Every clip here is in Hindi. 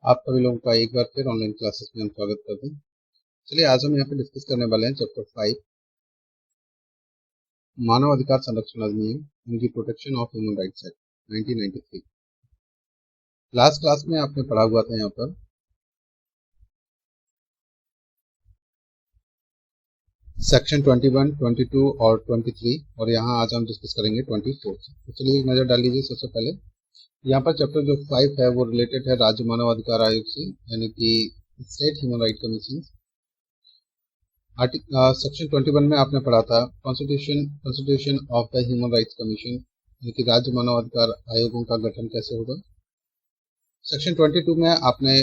आप सभी लोगों का एक बार फिर ऑनलाइन क्लासेस में हम स्वागत करते हैं। चलिए आज हम यहाँ पे डिस्कस करने वाले हैं चैप्टर 5 मानव अधिकार संरक्षण अधिनियम इनकी protection of human rights act 1993। Last class में आपने पढ़ा हुआ था यहाँ पर सेक्शन 21, 22 और 23 और यहाँ आज हम डिस्कस करेंगे 24 से। तो चलिए एक नजर डाल लीजिए। सबसे पहले यहाँ पर चैप्टर जो 5 है वो रिलेटेड है राज्य मानव अधिकार आयोग से, यानी कि state human right commission. Section 21 में आपने पढ़ा था constitution of the human rights commission, यानी कि राज्य मानव अधिकार आयोगों का गठन कैसे होगा। सेक्शन 22 में आपने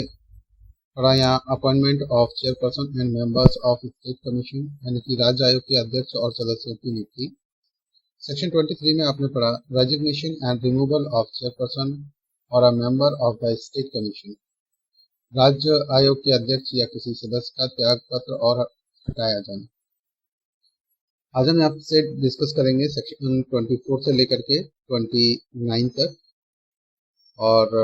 पढ़ा यहाँ appointment of chairperson and members of state commission, यानी कि राज्य आयोग के अध्यक्ष और सदस्यों की नियुक्ति। सेक्शन 23 में आपने पढ़ा resignation and removal of chairperson और a member of the state commission, राज्य आयोग के अध्यक्ष या किसी सदस्य का त्याग पत्र और हटाया जाना। आज हम आपसे डिस्कस करेंगे सेक्शन 24 से लेकर के 29 तक। और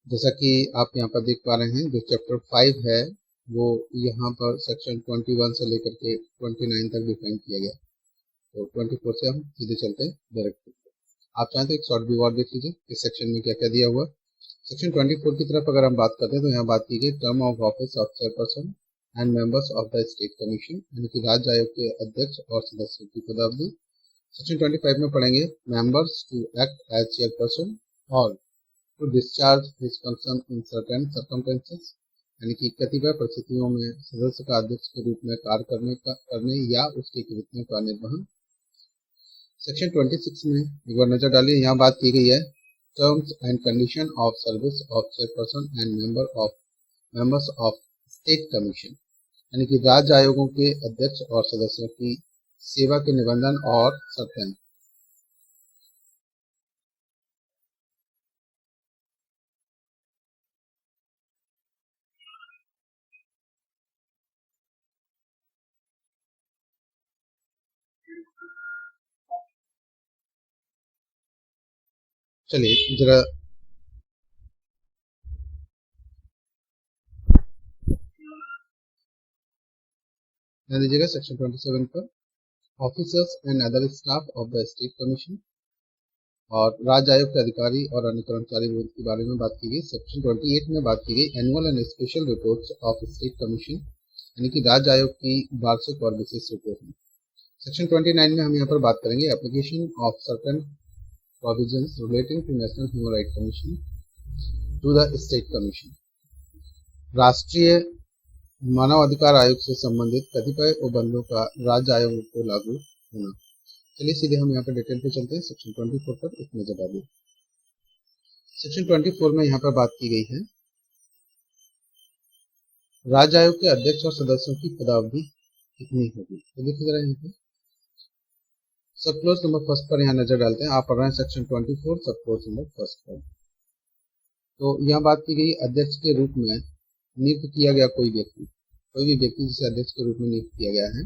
जैसा कि आप यहाँ पर देख पा रहे हैं जो चैप्टर 5 है वो यहाँ पर सेक्शन 21 से लेकर के 29 तक डिफाइन किया गया। तो 24 से हम सीधे चलते हैं डायरेक्ट। आप चाहें तो एक शॉर्ट व्यू और देख लीजिए इस सेक्शन में क्या क्या दिया हुआ। सेक्शन 24 की तरफ अगर हम बात करते हैं तो यहाँ बात की गई term of office of chairperson and members of the state commission, यानी कि राज्य आयोग के अध्यक्ष और सदस्यों की पदावधि। सेक्शन 25 में पढ़ेंगे members to act as chairperson और to discharge his function in certain circumstances, यानी कि कतिपय परिस्थितियों में सदस्य का अध्यक्ष के रूप में कार्य करने या उसके कृत्यों का निर्वहन। सेक्शन 26 में एक बार नजर डालिए, यहाँ बात की गई है terms and condition of service of chairperson and members of state commission, यानी कि राज्य आयोगों के अध्यक्ष और सदस्यों की सेवा के निबंधन और शर्तें। चलिए जरा ध्यान दीजिएगा सेक्शन 27 पर officers and other staff of the state commission और राज्य आयोग के अधिकारी और अन्य कर्मचारी वर्ग के बारे में बात की गई। सेक्शन 28 में बात की गई annual and special reports of state commission, यानी कि राज्य आयोग की वार्षिक और विशेष रिपोर्ट। सेक्शन 29 में हम यहाँ पर बात करेंगे application of certain provisions relating to national human right commission to the state commission, राष्ट्रीय मानव अधिकार आयोग से संबंधित कतिपय उपबंधों का राज्य आयोग को लागू होना। चलिए सीधे हम यहाँ पर डिटेल पे चलते हैं। सेक्शन 24 पर एक नजर डालिए। सेक्शन 24 में यहाँ पर बात की गई है राज्य आयोग के अध्यक्ष और सदस्यों की पदावधि कितनी होगी। तो देखिए जरा यहाँ पे सब क्लोज नंबर फर्स्ट पर यहाँ नजर डालते हैं। आप पढ़ रहे हैं सेक्शन 24 सब क्लोज नंबर फर्स्ट पर। तो यहाँ बात की गई अध्यक्ष के रूप में नियुक्त किया गया कोई भी व्यक्ति जिसे अध्यक्ष के रूप में नियुक्त किया गया है,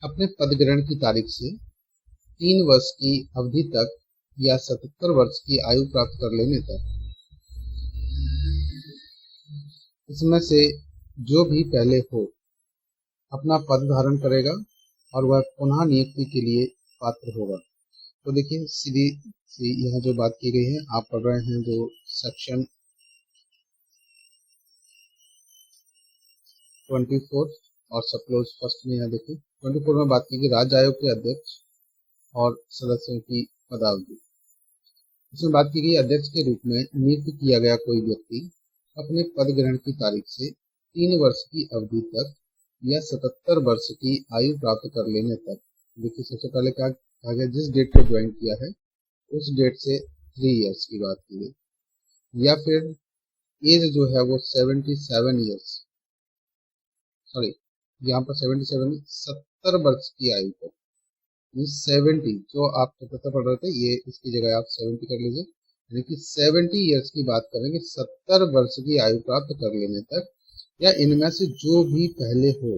अपने पद ग्रहण की तारीख से 3 वर्ष की अवधि तक या 77 वर्ष की आयु प्राप्त कर लेने तक इसमें से जो भी पहले हो अपना पद धारण करेगा और वह पुनः नियुक्ति के लिए पात्र होगा। तो देखिए सीधी सी यह जो बात की गई है आप पढ़ रहे हैं जो सेक्शन 24 और सब क्लोज फर्स्ट में यहाँ देखिए 24 में बात की गई राज्य आयोग के अध्यक्ष और सदस्यों की पदावधि। इसमें बात की गई अध्यक्ष के रूप में नियुक्त किया गया कोई व्यक्ति अपने पद ग्रहण की तारीख से 3 वर्ष की अवधि तक या 77 वर्ष की आयु प्राप्त कर लेने तक। देखिए सबसे पहले क्या कहा गया, जिस डेट को ज्वाइन किया है उस डेट से 3 इयर्स की बात की गई, या फिर एज जो है वो 77 इयर्स, सॉरी यहाँ पर 70 वर्ष की आयु तक, 70 जो आप 77 पढ़ रहे थे ये इसकी जगह आप 70 कर लीजिए, यानी कि 70 इयर्स की बात करेंगे 70 वर्ष की आयु प्राप्त कर लेने तक या इनमें से जो भी पहले हो,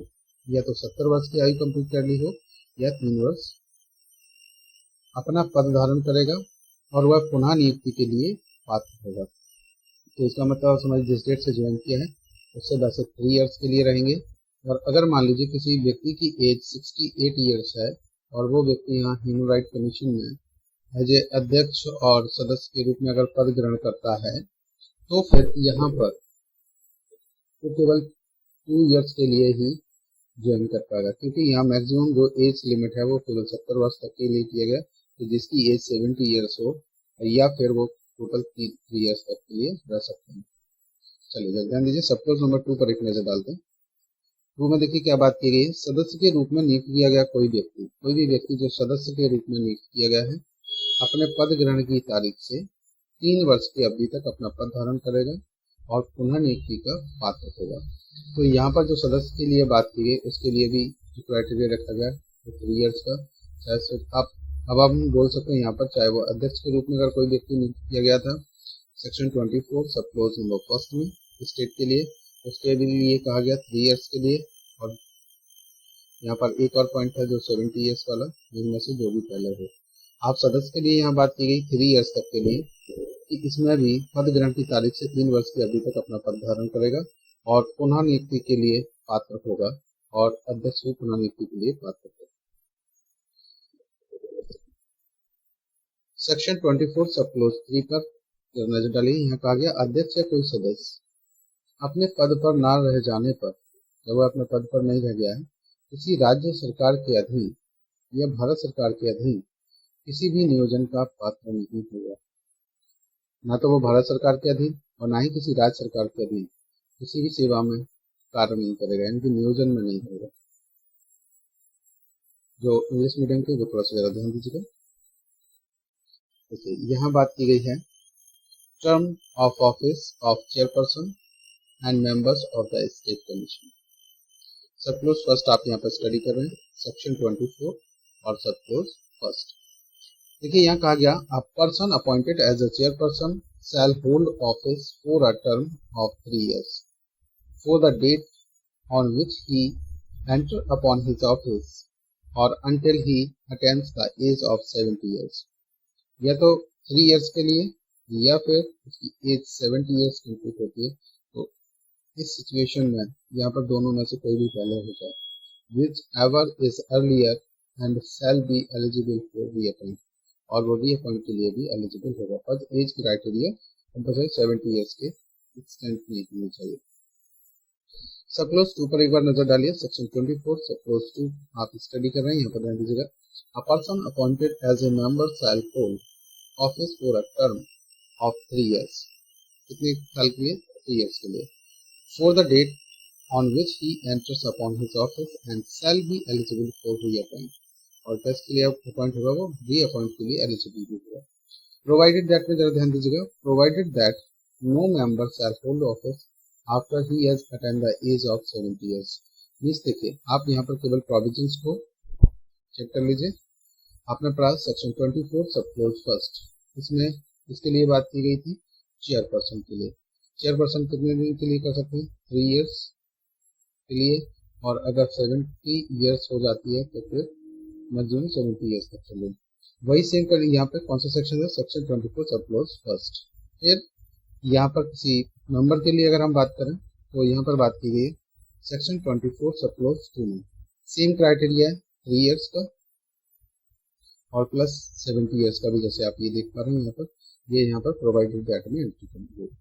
या तो 70 वर्ष की आयु कंप्लीट कर ली हो या 3 वर्ष अपना पद धारण करेगा और वह पुनः नियुक्ति के लिए पात्र होगा। तो इसका मतलब समझ जिस डेट से ज्वाइन किया है उससे वैसे 3 इयर्स के लिए रहेंगे। और अगर मान लीजिए किसी व्यक्ति की एज 68 इयर्स है और वो व्यक्ति यहाँ ह्यूमन राइट कमीशन में एज ए अध्यक्ष और सदस्य के रूप में अगर पद ग्रहण करता है तो फिर यहाँ पर तो केवल 2 इयर्स के लिए ही ज्वाइन कर पाएगा, क्योंकि यहाँ मैक्सिमम जो एज लिमिट है वो केवल 70 वर्ष तक के लिए किया गया। तो जिसकी एज 70 इयर्स हो या फिर वो टोटल 3 इयर्स तक के लिए रह सकते हैं। चलिए ध्यान दीजिए, सब क्लॉज नंबर 2 पर एक नजर डालते हैं। 2 में देखिए क्या बात की गई है। सदस्य के रूप में नियुक्त किया गया कोई भी व्यक्ति जो सदस्य के रूप में नियुक्त किया गया है अपने पद ग्रहण की तारीख से 3 वर्ष की अवधि तक अपना पद धारण करेगा और पुनः नियुक्ति का पात्र होगा। तो यहाँ पर जो सदस्य के लिए बात की गई उसके लिए भी जो क्राइटेरिया रखा गया है 3 इयर्स का। चाहे अब हम बोल सकते हैं यहाँ पर चाहे वो अध्यक्ष के रूप में अगर कोई व्यक्ति नियुक्त किया गया था सेक्शन 24 सब क्लॉज नंबर 1 में स्टेट के लिए, उसके भी लिए कहा गया 3 इयर्स के लिए। और यहाँ पर एक और पॉइंट है जो 70 इयर्स वाला, जिनमें से जो भी पहले हो। आप सदस्य के लिए यहाँ बात की गई 3 इयर्स तक के लिए कि इसमें भी पद ग्रहण की तारीख से 3 वर्ष की अवधि तक अपना पद धारण करेगा और पुनः नियुक्ति के लिए पात्र होगा और अध्यक्ष भी पुनः नियुक्ति के लिए पात्र होगा। सेक्शन 24 सब क्लॉज 3 पर नजर डालिए। यहाँ कहा गया अध्यक्ष या कोई सदस्य अपने पद पर न रह जाने पर, जब वह अपने पद पर नहीं रह गया है, किसी राज्य सरकार के अधीन या भारत सरकार के अधीन किसी भी नियोजन का पात्र नहीं होगा। ना तो वो भारत सरकार के अधीन और ना ही किसी राज्य सरकार के अधीन किसी भी सेवा में कार्य नहीं करेगा, यानी कि नियोजन में नहीं होगा। जो इंग्लिश मीडियम के वो थोड़ा सा ज्यादा ध्यान दीजिएगा। यहाँ बात की गई है term of office of chairperson and members of the state commission. Sub clause first आप यहाँ पर स्टडी कर रहे हैं, सेक्शन 24 और सब क्लॉज फर्स्ट। देखिए यहाँ कहा गया a person appointed as a chairperson shall hold office for a term of 3 years for the date on which he enter upon his office और until he attains the age of 70 years। या तो 3 इयर्स के लिए या फिर उसकी एज 70 इयर्स कंप्लीट होती है। तो इस सिचुएशन में यहाँ पर दोनों में से कोई भी पहले हो जाए, which ever is earlier and shall be eligible for reappoint, और वो रीअपॉइंट के लिए भी एलिजिबल होगा। पर एज क्राइटेरिया कंपल्सरी 70 इयर्स के एक्सटेंड नहीं होनी चाहिए। सब क्लॉज 2 पर एक बार नजर डालिए, सेक्शन 24 सब क्लॉज 2 आप स्टडी कर रहे हैं, यहाँ पर ध्यान दीजिएगा। A person appointed as a member shall hold office for a term of 3 years। कितने साल के लिए? 3 years के लिए। For the date on which he enters upon his office and shall be eligible for reappoint, और टेस्ट के लिए अपॉइंट होगा वो रीअपॉइंट के लिए एलिजिबल भी होगा। प्रोवाइडेड दैट में जरा ध्यान दीजिएगा, provided that no member shall hold office after he has attend the age of 70 years। Means देखिए आप यहाँ पर केवल प्रोविजंस को चेक कर लीजिए। आपने पढ़ा सेक्शन 24 सब क्लॉज फर्स्ट, इसमें इसके लिए बात की गई थी चेयरपर्सन के लिए। चेयरपर्सन कितने दिन के लिए कर सकते हैं? 3 इयर्स के लिए, और अगर 70 इयर्स हो जाती है तो फिर मैक्सिमम 70 इयर्स तक चलेगी। वही सेम कर यहाँ पे कौन सा सेक्शन है? Section 24 sub clause first. फिर यहाँ पर किसी मेंबर के लिए अगर हम बात करें तो यहाँ पर बात की गई है सेक्शन 24 सब क्लॉज 2 में। सेम क्राइटेरिया है 3 इयर्स का और प्लस 70 इयर्स का भी, जैसे आप ये देख पा रहे हैं यहाँ पर, ये यहाँ पर प्रोवाइडेड दैट में एंट्री करनी होगी।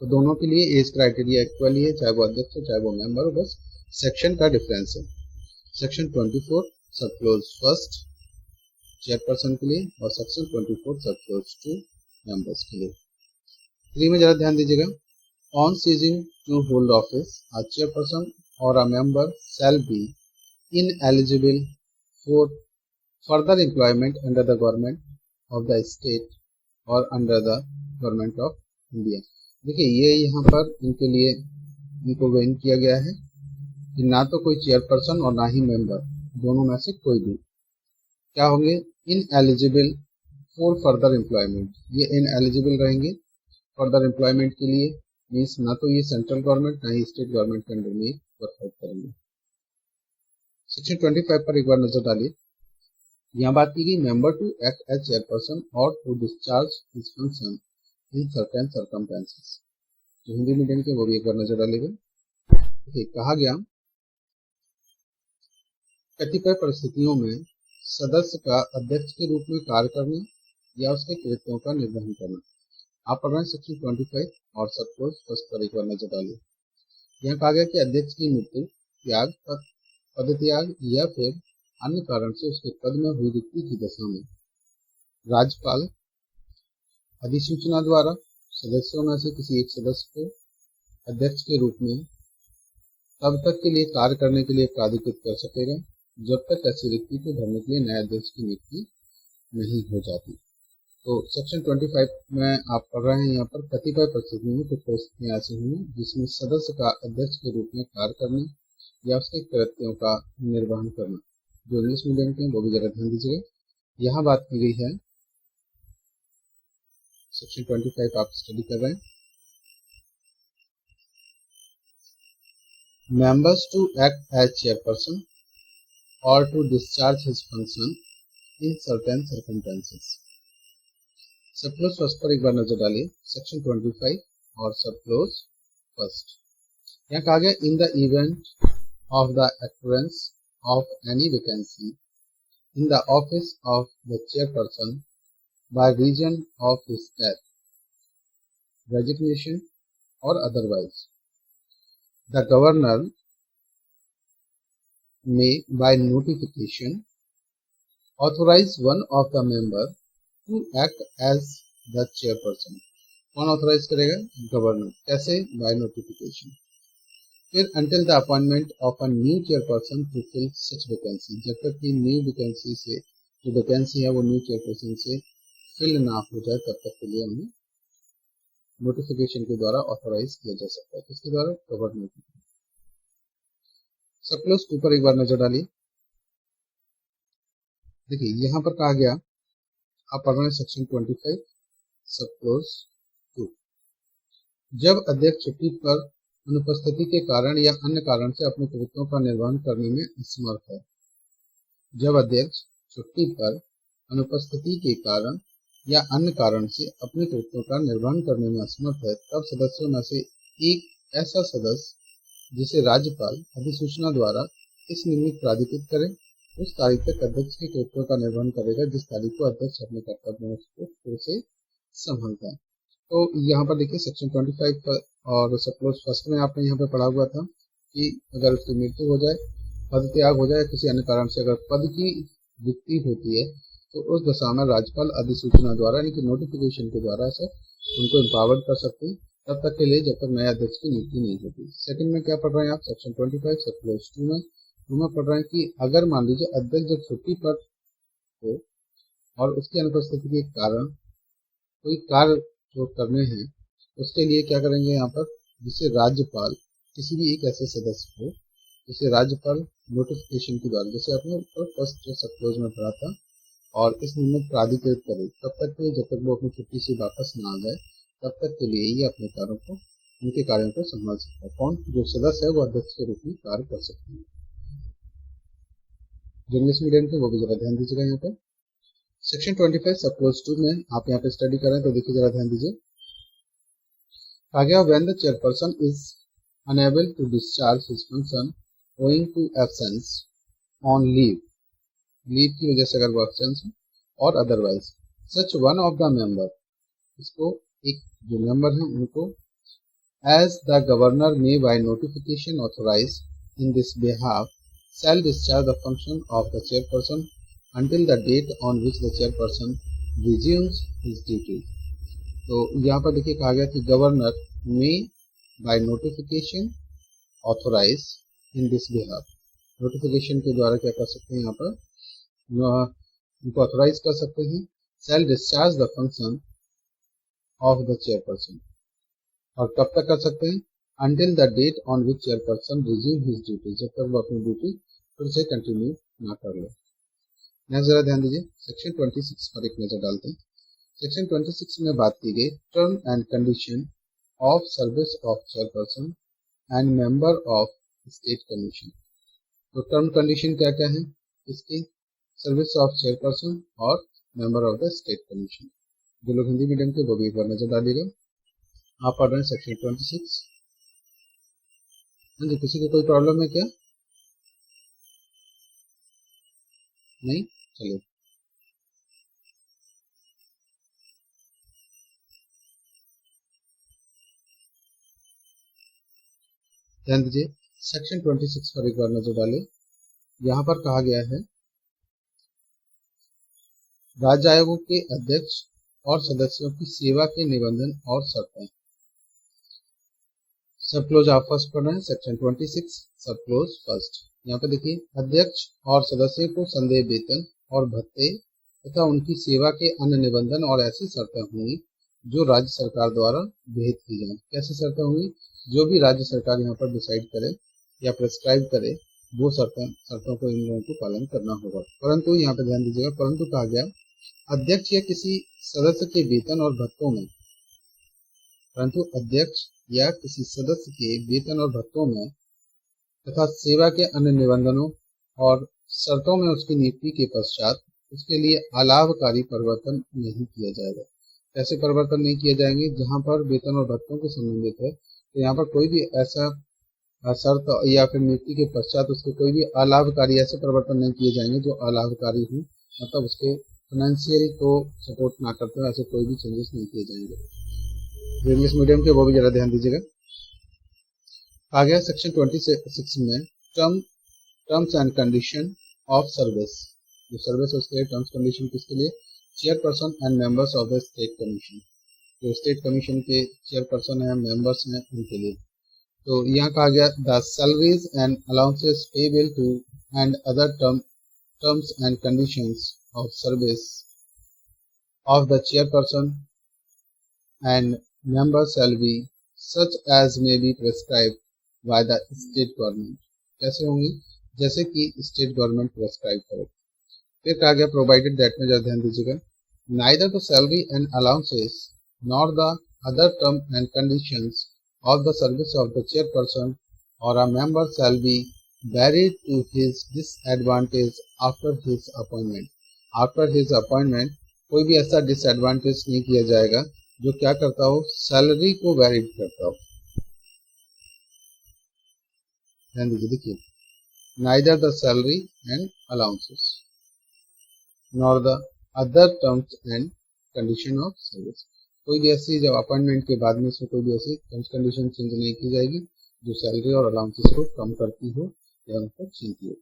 तो दोनों के लिए एज क्राइटेरिया इक्वल ही है, चाहे वो अध्यक्ष हो चाहे वो मेंबर हो, बस सेक्शन का डिफरेंस है। Section 24 sub clause first chairperson के लिए और सेक्शन 24 सब क्लॉज 2 मेंबर्स के लिए। 3 में जरा ध्यान दीजिएगा, on ceasing to hold office a chairperson और a member shall be ineligible for further employment under the government of the state और under the government of India. देखिए ये यहाँ पर इनके लिए इनको वेन किया गया है कि ना तो कोई चेयरपर्सन और ना ही मेंबर, दोनों में से कोई भी क्या होंगे? Ineligible for further employment. ये इनएलिजिबल रहेंगे फर्दर एम्प्लॉयमेंट के लिए मीन्स ना तो ये सेंट्रल गवर्नमेंट ना ही स्टेट गवर्नमेंट के अंडर में वर्कआउट करेंगे। सेक्शन 25 पर एक बार नजर डालिए। यहाँ बात की गई member to act as chairperson और to discharge his function in certain circumstances. जो हिंदी मीडियम के वो भी एक बार नजर डालेंगे। कहा गया कतिपय परिस्थितियों में सदस्य का अध्यक्ष के रूप में कार्य करने या उसके कृत्यों का निर्वहन करना। आप पढ़ रहे हैं सेक्शन 25 और सब क्लोज फर्स्ट पर एक बार नजर डालिए। यहाँ कहा गया कि अध्यक्ष की मृत्यु, त्याग, पदत्याग या फिर अन्य कारण से उसके पद में हुई रिक्ति की दशा में राज्यपाल अधिसूचना द्वारा सदस्यों में से किसी एक सदस्य को अध्यक्ष के रूप में तब तक के लिए कार्य करने के लिए प्राधिकृत कर सकेगा जब तक ऐसी रिक्ति को भरने के लिए नए अध्यक्ष की नियुक्ति नहीं हो जाती। तो सेक्शन 25 में आप पढ़ रहे हैं यहाँ पर कतिपय परिस्थितियों में कुछ परिस्थितियां ऐसी हुई जिसमें सदस्य का अध्यक्ष के रूप में कार्य करने या उसके कृत्यों का निर्वहन करना। जो इंग्लिश मीडियम के वो भी जरा ध्यान दीजिएगा। यहाँ बात की गई है सेक्शन 25 आप स्टडी कर रहे हैं। Members to act as chairperson और to discharge his function in certain circumstances. सब क्लोज फर्स्ट पर एक बार नजर डालिए। सेक्शन 25 और सब क्लोज फर्स्ट। यहाँ कहा गया in the event of the occurrence of any vacancy in the office of the chairperson by reason of his death, resignation or otherwise, the governor may by notification authorize one of the member to act as the chairperson। कौन ऑथोराइज करेगा? गवर्नर। कैसे? By notification. फिर until the appointment of a new chairperson to fill such vacancy, जब तक कि न्यू वैकेंसी से जो वैकेंसी है वो न्यू चेयरपर्सन से फिल ना हो जाए तब तक के लिए हमें नोटिफिकेशन के द्वारा ऑथोराइज किया जा सकता है। किसके द्वारा? गवर्नर के द्वारा। सब क्लोज 2 पर एक बार नजर डालिए। देखिए यहाँ पर कहा गया, आप पढ़ रहे हैं सेक्शन 25 सब क्लोज 2। जब अध्यक्ष छुट्टी पर अनुपस्थिति के कारण या अन्य कारण से अपने कृत्यों का निर्वहन करने में असमर्थ है। जब अध्यक्ष छुट्टी पर अनुपस्थिति के कारण या अन्य कारण से अपने कृत्यों का निर्वहन करने में असमर्थ है, तब सदस्यों में से एक ऐसा सदस्य जिसे राज्यपाल अधिसूचना द्वारा इस निमित्त प्राधिकृत करे, उस तारीख तक अध्यक्ष के कृत्यों का निर्वहन करेगा जिस तारीख को अध्यक्ष अपने कर्तव्यों को फिर से संभालता है। तो यहाँ पर देखिए सेक्शन 25 पर और सब क्लोज फर्स्ट में आपने यहाँ पे पढ़ा हुआ था कि अगर उसकी मृत्यु हो जाए, पद त्याग हो जाए, किसी अन्य कारण से अगर पद की रिक्ति होती है तो उस दशा में राज्यपाल अधिसूचना द्वारा यानी कि नोटिफिकेशन के द्वारा से उनको एम्पावर्ड कर सकते हैं तब तक के लिए जब तक नए अध्यक्ष की नियुक्ति नहीं होती। सेकंड में क्या पढ़ रहे हैं आप? सेक्शन 25 सब क्लोज 2 में पढ़ रहे हैं कि अगर मान लीजिए अध्यक्ष जब छुट्टी पर हो और उसकी अनुपस्थिति के कारण कोई कार्य जो करने हैं उसके लिए क्या करेंगे यहाँ पर, जिसे राज्यपाल किसी भी एक ऐसे सदस्य को जिसे राज्यपाल नोटिफिकेशन के द्वारा, जैसे आपने फर्स्ट सब क्लोज में पढ़ा था, और इस निमित्त प्राधिकृत करे तब तक के लिए जब तक वो अपनी छुट्टी से वापस ना आ जाए तब तक के लिए ये अपने कार्यों को उनके कार्यों को संभाल सकता है। कौन? जो सदस्य है वो अध्यक्ष के रूप में कार्य कर सकते हैं। जो इंग्लिश मीडियम के वो भी जरा ध्यान दीजिएगा। यहाँ पर सेक्शन 25 सब क्लोज 2 में आप यहाँ पे स्टडी करें तो देखिए जरा ध्यान दीजिए। कहा गया when the chairperson is unable to discharge his function owing to absence on leave की वजह से अगर वो एब्सेंस हो और otherwise such one of the member, इसको एक जो मेंबर है उनको as the governor may by notification authorise in this behalf shall discharge the function of the chairperson until the date on which the chairperson resumes his duty। तो यहाँ पर देखिए कहा गया कि governor may by notification authorise in this behalf, notification के द्वारा क्या कर सकते हैं, यहाँ पर उनको ऑथोराइज कर सकते हैं। Shall discharge the function of the chairperson, और कब तक कर सकते हैं? until the date on which chairperson resume his duty, जब तक वो अपनी ड्यूटी फिर से कंटिन्यू ना कर ले। यहाँ जरा ध्यान दीजिए सेक्शन 26 पर एक नजर डालते हैं। सेक्शन 26 में बात की गई term and condition of service of chairperson and member of state commission. तो टर्म कंडीशन क्या क्या है इसकी? सर्विस ऑफ चेयरपर्सन और member of the state commission. जो लोग हिंदी मीडियम के वो भी एक बार नजर डालिएगा। आप पढ़ रहे हैं सेक्शन 26। हाँ जी, किसी को कोई प्रॉब्लम है क्या? नहीं, चलिए। ध्यान दीजिए, सेक्शन 26 पर एक बार नजर डालें। यहाँ पर कहा गया है राज्य आयोगों के अध्यक्ष और सदस्यों की सेवा के निबंधन और शर्तें। सब क्लोज आप फर्स्ट पढ़ रहे हैं, सेक्शन 26 सब क्लोज फर्स्ट। यहाँ पे देखिए, अध्यक्ष और सदस्य को संदेह वेतन और भत्ते तथा उनकी सेवा के अन्य निबंधन और ऐसी शर्तें होंगी जो राज्य सरकार द्वारा विहित की जाए। कैसी शर्तें होंगी? जो भी राज्य सरकार यहाँ पर डिसाइड करे या प्रेस्क्राइब करे वो शर्तों को इन लोगों को पालन करना होगा। परंतु यहाँ पे ध्यान दीजिएगा, परंतु कहा गया अध्यक्ष या किसी सदस्य के वेतन और भत्तों में, परंतु अध्यक्ष या किसी सदस्य के वेतन और भत्तों में तथा सेवा के अन्य निबंधनों और शर्तों में उसकी नियुक्ति के पश्चात उसके लिए अलाभकारी परिवर्तन नहीं किया जाएगा। कैसे परिवर्तन नहीं किए जाएंगे? जहां पर वेतन और भत्तों के संबंधित है तो यहाँ पर कोई भी ऐसा शर्त या फिर नियुक्ति के पश्चात उसके कोई भी अलाभकारी ऐसे परिवर्तन नहीं किए जाएंगे जो अलाभकारी हो, मतलब उसके फाइनेंशियल को सपोर्ट ना करते हो, ऐसे कोई भी चेंजेस नहीं किए जाएंगे। जो इंग्लिश मीडियम के वो भी जरा ध्यान दीजिएगा। आ गया सेक्शन 26 में terms and condition of service. जो सर्विस है उसके लिए टर्म्स कंडीशन किसके लिए? Chairperson and members of the state commission. जो स्टेट कमीशन के चेयरपर्सन है, मेंबर्स हैं, उनके लिए। तो यहाँ कहा गया the salaries and allowances payable to and other terms and conditions of service of the chairperson and members shall be such as may be prescribed by the state government। कैसे होंगी? जैसे कि स्टेट गवर्नमेंट प्रेस्क्राइब करे। फिर कहा गया प्रोवाइडेड दैट में जरा ध्यान दीजिएगा, neither the salary and allowances nor the other term and conditions of the service of the chairperson और a member shall be varied to his disadvantage after his appointment. After his appointment कोई भी ऐसा डिसएडवांटेज नहीं किया जाएगा जो क्या करता हो? सैलरी को वैरिड करता हो। ध्यान दीजिए, देखिए, neither the salary and allowances nor the other terms and condition of service. कोई भी ऐसी जब अपॉइंटमेंट के बाद में कोई भी ऐसी टर्म्स कंडीशन चेंज नहीं की जाएगी जो सैलरी और अलाउंसेस को कम करती हो या उनको छीनती हो।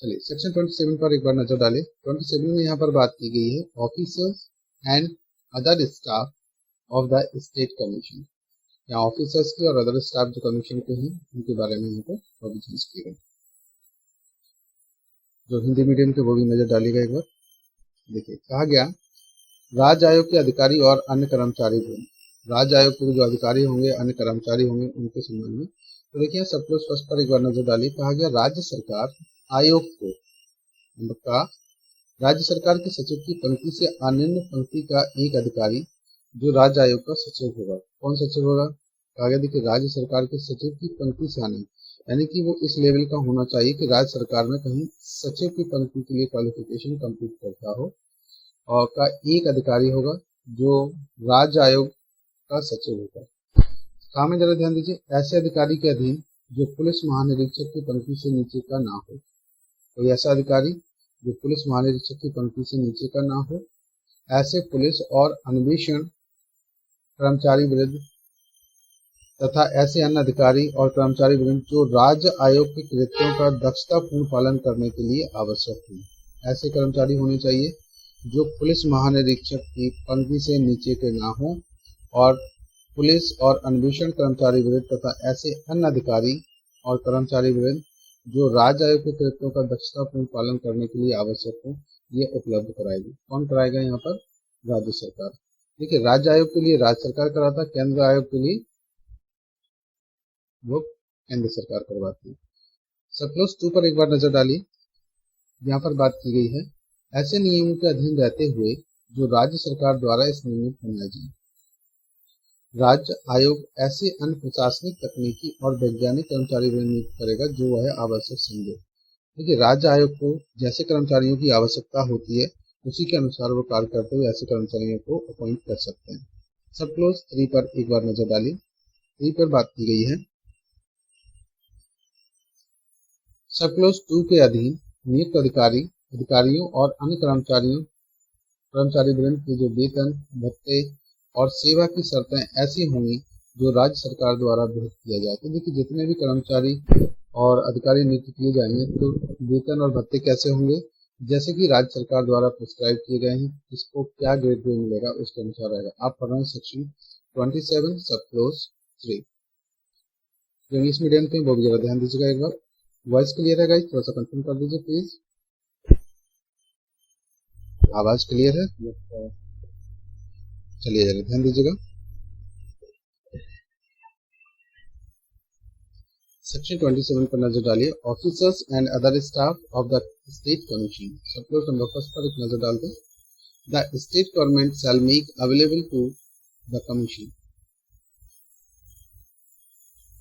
चलिए सेक्शन 27 पर एक बार नजर डालें। 27 में यहाँ पर बात की गई है officers and other staff of the state commission. यहाँ ऑफिसर्स की और अदर स्टाफ जो कमीशन के हैं उनके बारे में यहाँ पर प्रोविजंस किए गए। जो हिंदी मीडियम के वो भी नजर डालेगा एक बार। देखिए, कहा गया राज्य आयोग के अधिकारी और अन्य कर्मचारी भी, राज्य आयोग के जो अधिकारी होंगे, अन्य कर्मचारी होंगे, उनके संबंध में। तो देखिए सब क्लोज फर्स्ट पर एक बार नजर डालिए। कहा गया राज्य सरकार आयोग को राज्य सरकार के सचिव की पंक्ति से अन्य पंक्ति का एक अधिकारी जो राज्य आयोग का सचिव होगा। कौन सचिव होगा? कहा गया देखिए राज्य सरकार के सचिव की पंक्ति से आने, यानी कि वो इस लेवल का होना चाहिए कि राज्य सरकार में कहीं सचिव की पंक्ति के लिए क्वालिफिकेशन कंप्लीट करता हो और का एक अधिकारी होगा जो राज्य आयोग का सचिव होगा। कहा में जरा ध्यान दीजिए, ऐसे अधिकारी के अधीन जो पुलिस महानिरीक्षक की पंक्ति से नीचे का ना हो। कोई ऐसा अधिकारी जो पुलिस महानिरीक्षक की पंक्ति से नीचे का ना हो, ऐसे पुलिस और अन्वेषण कर्मचारी विरुद्ध तथा ऐसे अन्य अधिकारी और कर्मचारी विरुद्ध जो राज्य आयोग के कृत्यों का दक्षतापूर्ण पालन करने के लिए आवश्यक है। ऐसे कर्मचारी होने चाहिए जो पुलिस महानिरीक्षक की पंक्ति से नीचे के ना हो और पुलिस और अन्वेषण कर्मचारी विरुद्ध तथा ऐसे अन्य अधिकारी और कर्मचारी विरुद्ध जो राज्य आयोग के कृत्यों का दक्षतापूर्ण पालन करने के लिए आवश्यक हो, ये उपलब्ध कराएगी। कौन कराएगा? यहाँ पर राज्य सरकार। देखिए राज्य आयोग के लिए राज्य सरकार कराता, केंद्र आयोग के लिए वो केंद्र सरकार करवाती है। सब क्लोज 2 पर एक बार नजर डालिए। यहाँ पर बात की गई है ऐसे नियमों के अधीन रहते हुए जो राज्य सरकार द्वारा इस नियमित बनाए जाए। राज्य आयोग ऐसे अन्य प्रशासनिक, तकनीकी और वैज्ञानिक कर्मचारी नियुक्त करेगा जो वह आवश्यक समझे। देखिए, राज्य आयोग को जैसे कर्मचारियों की आवश्यकता होती है उसी के अनुसार वो कार्य करते हुए ऐसे कर्मचारियों को अपॉइंट कर सकते हैं। सब क्लोज 3 पर एक बार नजर डालिए। 3 पर बात की गई है, सब क्लोज 2 के अधीन नियुक्त अधिकारियों और अन्य कर्मचारी वृंद के जो वेतन, भत्ते और सेवा की शर्तें ऐसी होंगी जो राज्य सरकार द्वारा विहित किया जाए। तो देखिए, जितने भी कर्मचारी और अधिकारी नियुक्त किए जाएंगे तो वेतन और भत्ते कैसे होंगे, जैसे कि राज्य सरकार द्वारा प्रिस्क्राइब किए गए हैं, किसको क्या ग्रेड पे मिलेगा उसके अनुसार रहेगा। आप पढ़ रहे हैं सेक्शन 27 सब क्लोज 3। जो इंग्लिश मीडियम के वो भी जरा ध्यान दीजिएगा एक बार। वॉइस क्लियर है गाइस? थोड़ा सा कंफर्म कर दीजिए प्लीज। आवाज क्लियर है? चलिए जरा ध्यान दीजिएगा। सेक्शन 27 पर नजर डालिए। Officers and other staff of the state commission. Sub clause number first पर एक नजर डालते हैं। The state government shall make available to the commission.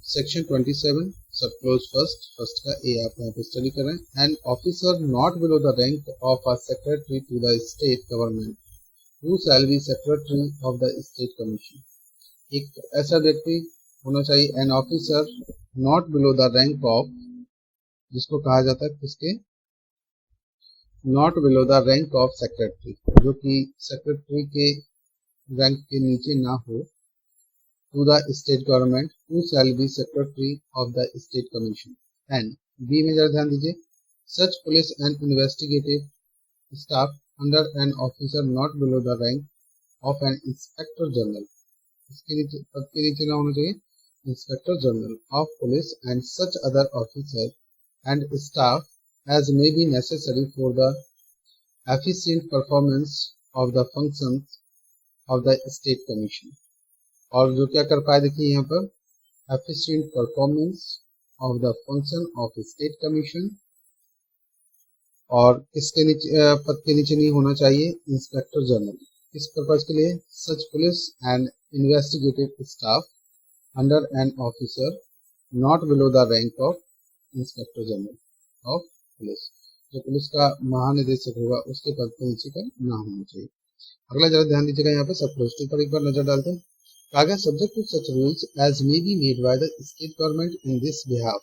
Section 27 sub close first का ए आप यहाँ पे स्टडी कर रहे हैं। An officer not below the rank of a secretary to the state government who shall be secretary of the state commission. एक ऐसा व्यक्ति होना चाहिए, an officer not below the rank of, जिसको कहा जाता है किसके, not below the rank of secretary, जो कि सेक्रेटरी के रैंक के नीचे ना हो, to the state government who shall be secretary of the state commission. And B में जरा ध्यान दीजिए, such police and investigative staff under an officer not below the rank of an inspector general, इसके नीचे पद के नीचे ना होना चाहिए, inspector general of police and such other officer and staff as may be necessary for the efficient performance of the functions of the state commission। और जो क्या कर पाए, देखिए यहाँ पर efficient performance of the function of state commission, और इसके नीचे पद के नीचे नहीं होना चाहिए इंस्पेक्टर जनरल। इस पर्पज के लिए such police and investigative staff under an officer not below the rank of inspector general of police, जो पुलिस का महानिदेशक होगा उसके पद के नीचे का ना होना चाहिए। अगला जरा ध्यान दीजिएगा, यहाँ पे सब क्लोज पर एक बार नजर डालते हैं। कहा गया subject to such rules as may be made by the state government in this behalf,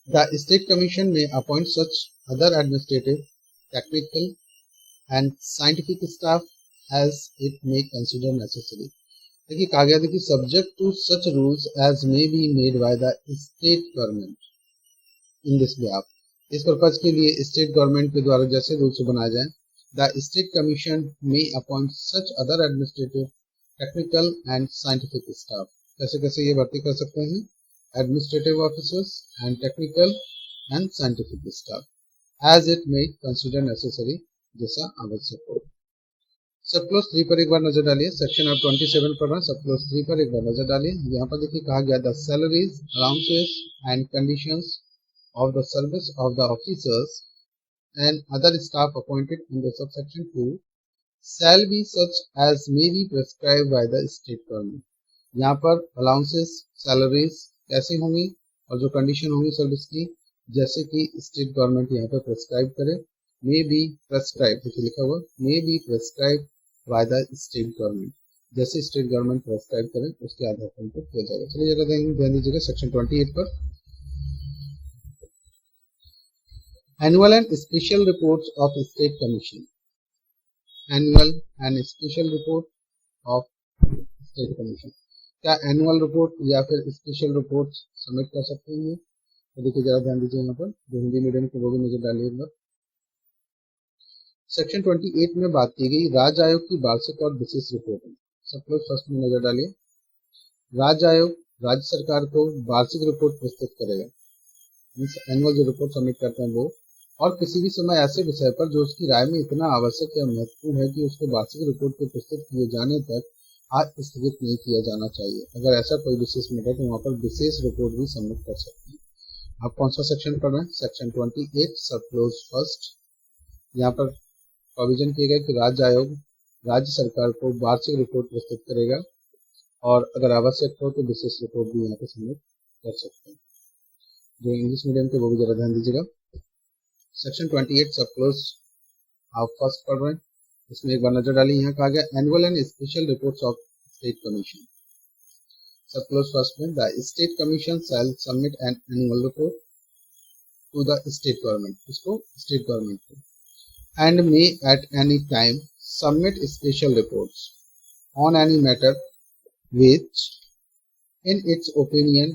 the state commission में appoint such other administrative, technical and scientific staff as it may consider necessary. देखिए, कहा गया देखिए subject to such rules as may be made by the state government in this behalf, इस पर्पज के लिए स्टेट गवर्नमेंट के द्वारा जैसे रूल्स बनाए जाए, द स्टेट कमीशन में appoint such other administrative, technical and scientific staff. कैसे कैसे ये भर्ती कर सकते हैं, administrative officers and technical and scientific staff, as it may consider necessary, जैसा आवश्यक हो। सब क्लोज 3 पर एक बार नजर डालिए। सेक्शन आप 27 पढ़ रहे हैं, सब क्लोज 3 पर एक बार नजर डालिए। यहाँ पर देखिए कहा गया the salaries, allowances and conditions of the service of the officers and other staff appointed under subsection 2 shall be such as may be prescribed by the state government। यहाँ पर अलाउंसेस, सैलरीज कैसे होंगी और जो कंडीशन होंगी सर्विस की, जैसे कि स्टेट गवर्नमेंट यहाँ पर प्रेस्क्राइब करे, मे बी प्रेस्क्राइब, देखिए लिखा हुआ may be prescribe bye the state government, जैसे स्टेट गवर्नमेंट प्रेस्क्राइब करें उसके आधार पर उनको किया जाएगा। चलिए जरा ध्यान दीजिएगा सेक्शन 28 पर। Annual and special reports of state commission। Annual and special report of state commission, क्या एनुअल रिपोर्ट या फिर स्पेशल रिपोर्ट सबमिट कर सकते हैं? तो देखिए जरा ध्यान दीजिए, यहाँ पर जो हिंदी मीडियम के वो भी नजर डालिए एक बार। सेक्शन 28 में बात की गई राज्य आयोग की वार्षिक और विशेष रिपोर्टिंग। सब लोग फर्स्ट में नजर डालिए। राज्य आयोग राज्य सरकार को वार्षिक रिपोर्ट प्रस्तुत करेगा, एनुअल जो रिपोर्ट सबमिट करते हैं वो, और किसी भी समय ऐसे विषय पर जो उसकी राय में इतना आवश्यक या महत्वपूर्ण है कि उसको वार्षिक रिपोर्ट को प्रस्तुत किए जाने तक आज स्थगित नहीं किया जाना चाहिए। अगर ऐसा कोई विशेष मैटर है तो वहाँ पर विशेष रिपोर्ट भी सबमिट कर सकते हैं। आप कौन सा सेक्शन पढ़ रहे हैं? सेक्शन 28 सब क्लोज फर्स्ट। यहाँ पर प्रोविजन किया गया कि राज्य आयोग राज्य सरकार को वार्षिक रिपोर्ट प्रस्तुत करेगा और अगर आवश्यक हो तो विशेष रिपोर्ट भी यहाँ पे सबमिट कर सकते हैं। जो इंग्लिश मीडियम के वो भी जरा ध्यान दीजिएगा। सेक्शन 28 सब क्लोज आप फर्स्ट पढ़ रहे हैं, इसमें एक बार नजर डालिए। यहाँ कहा गया annual and special reports of state commission. Sub close first में the state commission shall submit an annual report to the state government, इसको स्टेट गवर्नमेंट को, and may at any time submit special reports on any matter which in its opinion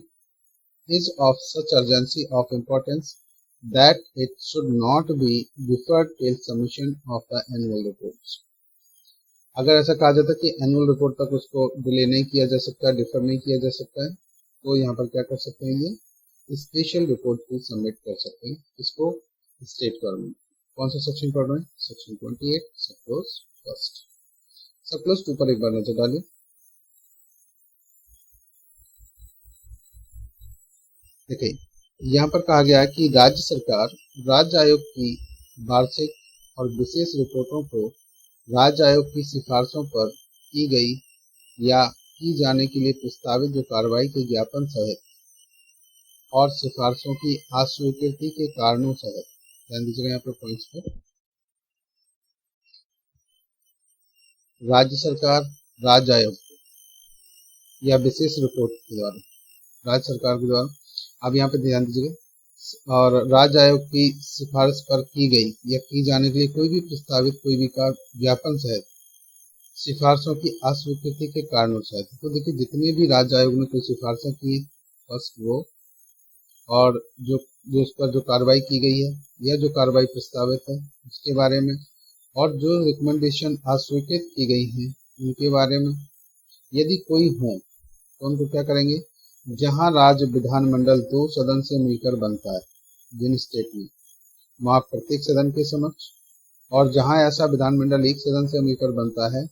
is of such urgency of importance that it should not be deferred till submission of the annual reports। अगर ऐसा कहा जाता है कि एनुअल रिपोर्ट तक उसको डिले नहीं किया जा सकता, डिफर नहीं किया जा सकता है, तो यहाँ पर क्या कर सकते हैं, ये स्पेशल रिपोर्ट भी सबमिट कर सकते हैं, इसको स्टेट गवर्नमेंट। कौन सा सेक्शन पढ़ रहे हैं, सेक्शन 28 सब क्लोज फर्स्ट। सब क्लोज 2 पर एक बार नजर डालिए। देखिए यहाँ पर कहा गया है कि राज्य सरकार राज्य आयोग की वार्षिक और विशेष रिपोर्टों को राज्य आयोग की सिफारिशों पर की गई या की जाने के लिए प्रस्तावित जो कार्रवाई के ज्ञापन सहित और सिफारिशों की अस्वीकृति के कारणों सहित, ध्यान दीजिएगा यहाँ पर पॉइंट्स पर, राज्य सरकार राज्य आयोग या विशेष रिपोर्ट के द्वारा, राज्य सरकार के द्वारा, अब यहाँ पे ध्यान दीजिएगा, और राज्य आयोग की सिफारिश पर की गई या की जाने के लिए कोई भी प्रस्तावित कोई भी ज्ञापन सहित सिफारिशों की अस्वीकृति के कारणों सहित। तो देखिए जितने भी राज्य आयोग ने कोई सिफारिशें की फर्स्ट वो, और जो उस पर जो कार्रवाई की गई है या जो कार्रवाई प्रस्तावित है उसके बारे में, और जो रिकमेंडेशन अस्वीकृत की गई हैं उनके बारे में, यदि कोई हो तो उनको क्या करेंगे, जहां राज्य विधानमंडल 2 सदन से मिलकर बनता है जिन स्टेट में, वहां प्रत्येक सदन के समक्ष, और जहां ऐसा विधानमंडल 1 सदन से मिलकर बनता है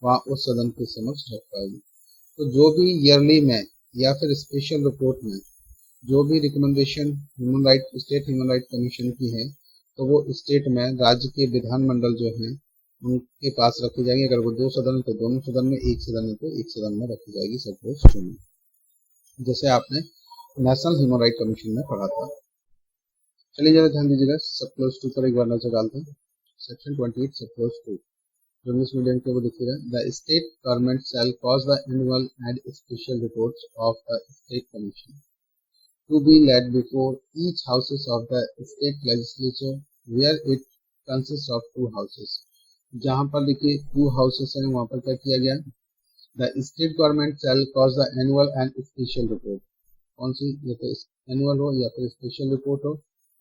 वहां उस सदन के समक्ष रख पाएगी। तो जो भी ईयरली में या फिर स्पेशल रिपोर्ट में जो भी recommendation state human right commission की है, तो वो स्टेट में राज्य के विधानमंडल जो है उनके पास रखी जाएगी। अगर वो 2 सदन है तो दोनों सदन में, 1 सदन है तो 1 सदन में रखी जाएगी। सपोज चुनिए, जैसे आपने नेशनल ह्यूमन राइट कमीशन में पढ़ा था। चलिए जरा ध्यान दीजिएगा, सब क्लोज 2 पर एक बार नजर डालते हैं। सेक्शन 28 सब क्लोज 2 जो इंग्लिश मीडियम के वो दिखेगा, the state government shall cause the annual and special reports of the state commission to be laid before each houses of the state legislature where it consist of 2 houses. जहां पर देखिए 2 हाउसेस हैं वहां पर क्या किया गया, the state government shall cause the annual and special report, कौन सी, या तो एनुअल हो या फिर स्पेशल रिपोर्ट हो,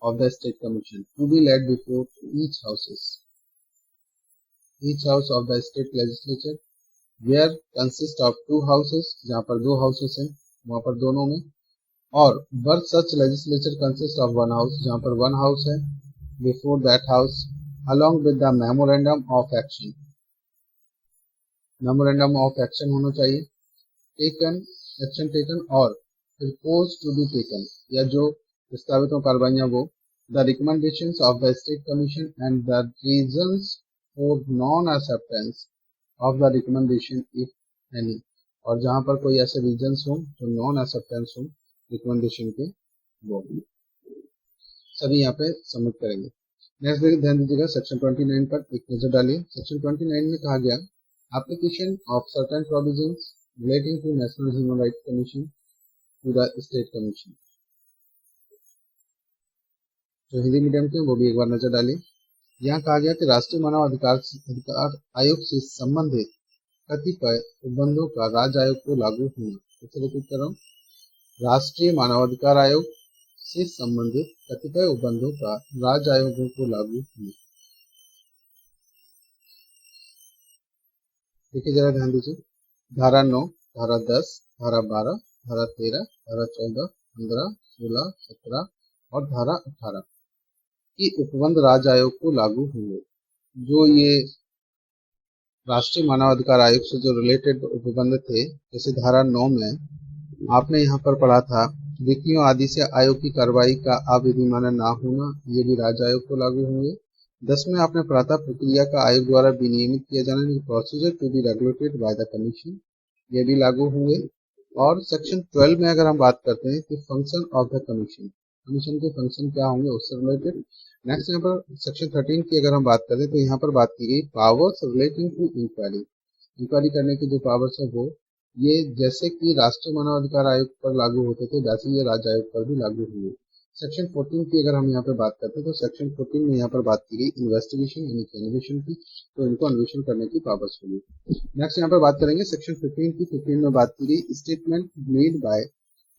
of the state commission to be laid before each house of the state legislature where consist of 2 houses, जहां पर 2 हाउसेस हैं वहां पर दोनों में, और वर सच लेजिस्लेचर कंसिस्ट ऑफ 1 हाउस, जहां पर 1 हाउस है, before that house along with the memorandum of action, memorandum of action होना चाहिए, टेकन एक्शन टेकन और प्रपोज टू बी टेकन, या जो प्रस्तावित हो कार्रवाइयां वो, the recommendations of the state commission and the reasons for non acceptance of the recommendation if any, और जहां पर कोई ऐसे रीजंस हो जो नॉन एक्सेप्टेंस हो रिकमेंडेशन के, वो सभी यहाँ पे सबमिट करेंगे। नेक्स्ट ध्यान दीजिएगा, सेक्शन 29 पर एक नजर डालिए। सेक्शन 29 में कहा गया application of certain provisions relating to national human rights commission to the state commission. जो हिंदी मीडियम के वो भी एक बार नजर डालिए। यहाँ कहा गया कि राष्ट्रीय मानव अधिकार आयोग से संबंधित कतिपय उपबंधों का राज्य आयोग को लागू होना। फिर रिपीट कर रहा हूँ, राष्ट्रीय मानवाधिकार आयोग से संबंधित कतिपय उपबंधों का राज्य आयोगों को लागू होना। देखिए जरा ध्यान दीजिए, धारा 9, धारा 10, धारा 12, धारा 13, धारा 14, 15, 16, 17 और धारा 18 की उपबंध राज्य आयोग को लागू होंगे। जो ये राष्ट्रीय मानवाधिकार आयोग से जो रिलेटेड उपबंध थे, जैसे धारा 9 में आपने यहाँ पर पढ़ा था, विधियों आदि से आयोग की कार्रवाई का अविधिमान्य ना होना, ये भी राज्य आयोग को लागू होंगे। 10 में आपने पढ़ा था प्रक्रिया का आयोग द्वारा विनियमित किया जाना, procedure to be regulated by the commission, ये भी लागू होंगे। और सेक्शन 12 में अगर हम बात करते हैं कि function of the commission, commission के फंक्शन क्या होंगे उससे रिलेटेड। नेक्स्ट यहाँ पर सेक्शन 13 की अगर हम बात करें तो यहाँ पर बात की गई powers relating to inquiry, inquiry करने की जो पावर्स है वो ये जैसे कि राष्ट्रीय मानवाधिकार आयोग पर लागू होते थे वैसे ये राज्य आयोग पर भी लागू हुए। सेक्शन 14 की अगर हम यहाँ पे बात करते हैं तो सेक्शन 14 में यहाँ पर बात की गई इन्वेस्टिगेशन यानी कि अन्वेषण की, तो इनको अन्वेषण करने की पावर्स होगी। नेक्स्ट यहाँ पर बात करेंगे सेक्शन 15 की। 15 में बात की गई statement made by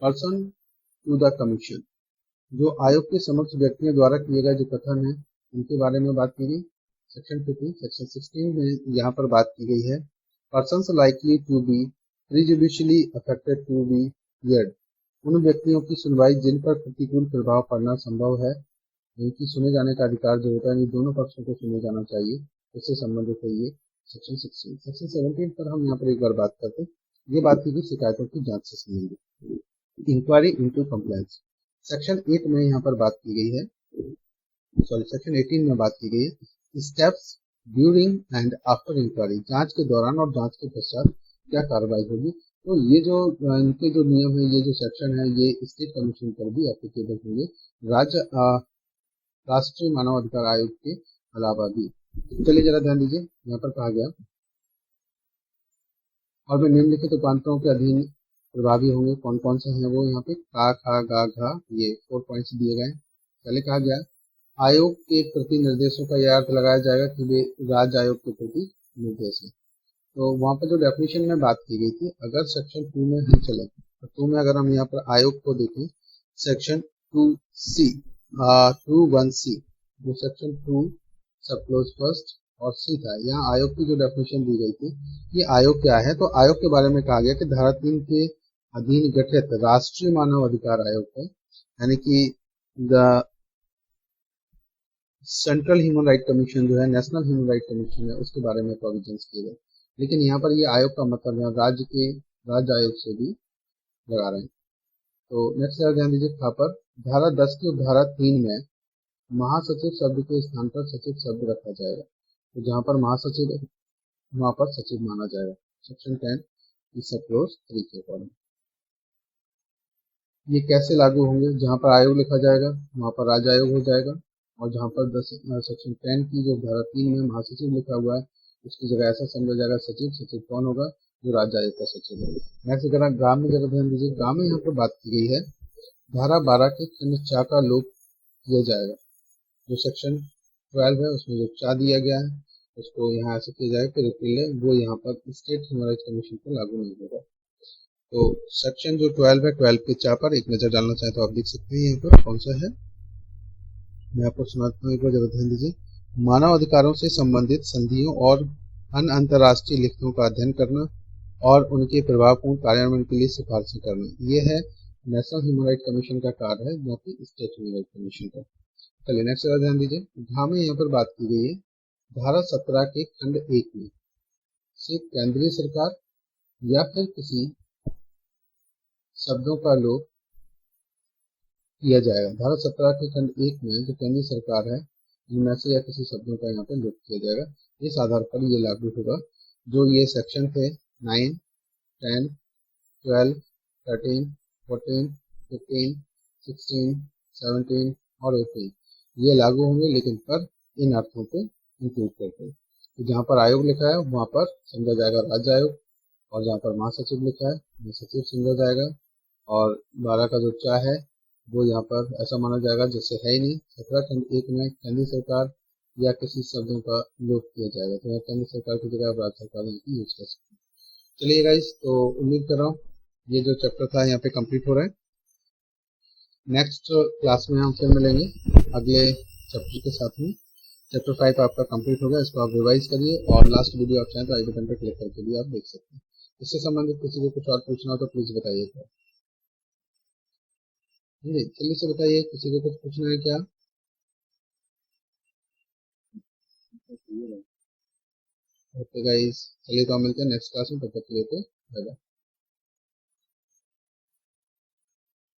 person to the commission, जो आयोग के समक्ष व्यक्तियों द्वारा किए गए जो कथन है उनके बारे में बात की गई। सेक्शन 15। सेक्शन 16 में यहाँ पर बात की गई है persons likely to be prejudicially affected to be heard, उन व्यक्तियों की सुनवाई जिन पर प्रतिकूल प्रभाव पड़ना संभव है, उनकी सुने जाने का अधिकार जो होता है दोनों पक्षों को सुने जाना चाहिए, इससे संबंधित है ये सेक्शन 16। सेक्शन 17 पर हम यहाँ पर एक बार बात करते हैं, ये बात की गई शिकायतों की जांच से संबंधित इंक्वायरी इनटू कंप्लायंस। सेक्शन 8 में यहाँ पर बात की गई है, सेक्शन 18 में बात की गई है steps during and after inquiry, जांच के दौरान और जांच के पश्चात क्या कार्रवाई होगी। तो ये जो इनके जो नियम है, ये जो सेक्शन है, ये स्टेट कमीशन पर भी एप्लीकेबल होंगे, राष्ट्रीय मानवाधिकार आयोग के अलावा भी। चलिए जरा ध्यान दीजिए, यहाँ पर कहा गया और वे निम्नलिखित उपांतों के अधीन प्रभावी होंगे, कौन कौन से हैं वो यहाँ पे का खा गा घा, ये 4 पॉइंट्स दिए गए। पहले कहा गया आयोग के प्रति निर्देशों का यह अर्थ लगाया जाएगा कि वे राज्य आयोग के प्रति निर्देश है। तो वहाँ पर जो डेफिनेशन में बात की गई थी, अगर सेक्शन 2 में हम चले तो 2 में अगर हम यहाँ पर आयोग को देखें सेक्शन 2C 21C, जो सेक्शन 2 सब क्लोज फर्स्ट और सी था, यहाँ आयोग की जो डेफिनेशन दी गई थी, ये आयोग क्या है। तो आयोग के बारे में कहा गया कि धारा 3 के अधीन गठित राष्ट्रीय मानव अधिकार आयोग है, यानी कि the central human right commission जो है, नेशनल ह्यूमन राइट कमीशन है, उसके बारे में प्रोविजंस किए गए। लेकिन यहाँ पर ये आयोग का मतलब है राज्य आयोग से भी लगा रहे हैं। तो नेक्स्ट ध्यान दीजिए खा पर धारा 10 की धारा 3 में महासचिव शब्द के स्थान पर सचिव शब्द रखा जाएगा, तो जहाँ पर महासचिव है वहाँ पर सचिव माना जाएगा। सेक्शन 10 सब क्लोज 3 के अकॉर्डिंग ये कैसे लागू होंगे, जहाँ पर आयोग लिखा जाएगा वहाँ पर राज्य आयोग हो जाएगा, और जहाँ पर सेक्शन 10 की जो धारा 3 में महासचिव लिखा हुआ है उसकी जगह ऐसा समझा जाएगा सचिव। सचिव कौन होगा, जो राज्य आयोग का सचिव है। नेक्स्ट जरा ग्राम में जरा ध्यान दीजिए, ग्राम में यहाँ पर बात की गई है धारा 12 के खंड 4 का लोप किया जाएगा, जो सेक्शन 12 है उसमें जो 4 दिया गया है उसको यहाँ ऐसे किया जाएगा कि रिपील है वो यहाँ पर स्टेट ह्यूमन राइट्स कमीशन पर लागू नहीं होगा। तो सेक्शन जो 12 है 12 के 4 पर एक नजर डालना चाहे तो आप देख सकते हैं यहाँ पर कौन सा है, मैं आपको सुनाता हूँ एक बार जरा ध्यान दीजिए। मानव अधिकारों से संबंधित संधियों और अन्य अंतर्राष्ट्रीय लिखतों का अध्ययन करना और उनके प्रभावपूर्ण कार्यान्वयन के लिए सिफारिशें करना, ये है नेशनल ह्यूमन राइट कमीशन का कार्य है, न कि स्टेट ह्यूमन राइट कमीशन का। चलिए नेक्स्ट ध्यान दीजिए, घ में यहाँ पर बात की गई है धारा 17 के खंड 1 में से केंद्रीय सरकार या फिर किसी शब्दों का लोप किया जाएगा। धारा 17 के खंड 1 में जो केंद्रीय सरकार है इनमें से या किसी शब्दों का यहाँ पर लोप किया जाएगा, इस आधार पर ये लागू होगा। जो ये सेक्शन थे 9, 10, 12, 13, 14, 15, 16, 17 और 18 ये लागू होंगे, लेकिन पर इन अर्थों को इंक्लूड करते हैं। तो जहाँ पर आयोग लिखा है वहाँ पर समझा जाएगा राज्य आयोग, और जहाँ पर महासचिव लिखा है महासचिव समझा जाएगा, और 12 का जो चा है वो यहाँ पर ऐसा माना जाएगा जैसे है ही नहीं। 17 खंड 1 में केंद्रीय सरकार या किसी शब्दों का लोप किया जाएगा, तो केंद्र सरकार की जगह राज्य सरकार यूज कर सकते हैं। चलिए गाइस, तो उम्मीद कर रहा हूँ ये जो चैप्टर था यहाँ पे कंप्लीट हो रहा है। नेक्स्ट क्लास में हम फिर मिलेंगे अगले चैप्टर के साथ में। चैप्टर 5 आपका कंप्लीट हो गया, इसको आप रिवाइज करिए, और लास्ट वीडियो आप चाहें तो आई बटन पर क्लिक करके भी आप देख सकते हैं। इससे संबंधित किसी को कुछ और पूछना हो तो प्लीज बताइएगा। जल्दी से बताइए, किसी को कुछ पूछना है क्या? ओके गाइस, चलिए तो हम मिलते हैं नेक्स्ट क्लास में, तब तक के लिए बाय बाय।